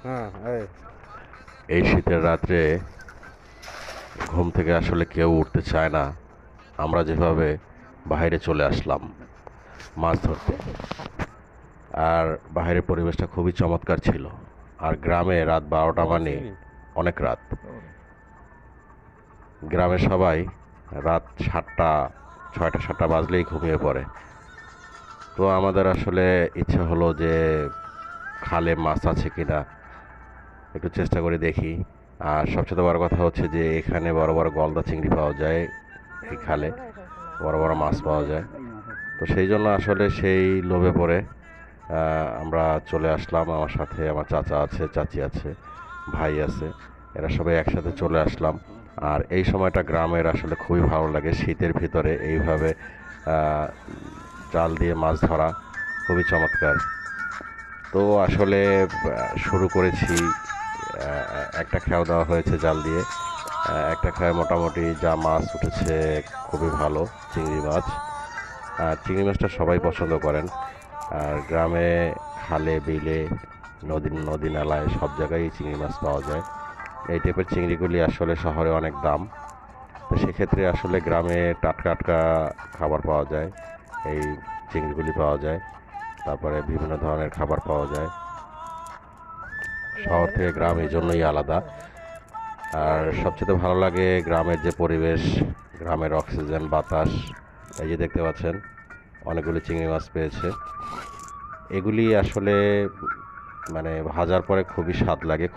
হ্যাঁ, এই এই শীতের রাত্রে ঘুম থেকে আসলে কেউ উঠতে চায় না। আমরা যেভাবে বাইরে চলে আসলাম মাছ ধরতে, আর বাইরের পরিবেশটা খুবই চমৎকার ছিল। আর গ্রামে রাত 12টা ডবল মানে চিংড়ি। অনেক রাত। গ্রামের সবাই রাত 7টা 6টা 7টা বাজলেই ঘুমিয়ে পড়ে। তো আমাদের আসলে ইচ্ছে হলো যে খালে মাছ আছে কিনা একটু চেষ্টা করে দেখি। আর সবচেয়ে বড় কথা হচ্ছে যে এখানে বড় বড় গলদা চিংড়ি পাওয়া যায়, এই খালে বড় বড় মাছ পাওয়া যায়। তো সেই জন্য আসলে সেই লোভে পড়ে আমরা চলে আসলাম। আমার সাথে আমার চাচা আছে, চাচি আছে, ভাই আছে, এরা সবাই একসাথে চলে আসলাম। আর এই সময়টা গ্রামের আসলে খুবই ভালো লাগে, শীতের ভিতরে এইভাবে আহ, জাল দিয়ে মাছ ধরা খুবই চমৎকার। তো আসলে শুরু করেছি, একটা খেয়াও দেওয়া হয়েছে জাল দিয়ে। একটা খেয়ায় মোটামুটি যা মাছ উঠেছে খুবই ভালো, চিংড়ি মাছ। আর চিংড়ি মাছটা সবাই পছন্দ করেন। আর গ্রামে খালে বিলে নদী নালায় সব জায়গায় চিংড়ি মাছ পাওয়া যায়। এই টাইপের চিংড়িগুলি আসলে শহরে অনেক দাম। তো সেক্ষেত্রে আসলে গ্রামে টাটকা টাটকা খাবার পাওয়া যায়, এই চিংড়িগুলি পাওয়া যায়। তারপরে বিভিন্ন ধরনের খাবার পাওয়া যায়। শহর থেকে গ্রাম এই জন্যই আলাদা। আর সবচেয়ে ভালো লাগে গ্রামের যে পরিবেশ, গ্রামের অক্সিজেন বাতাস। এই যে দেখতে পাচ্ছেন অনেকগুলি চিংড়ি মাছ পেয়েছে। এগুলি আসলে মানে ভাজার পরে খুবই স্বাদ লাগে।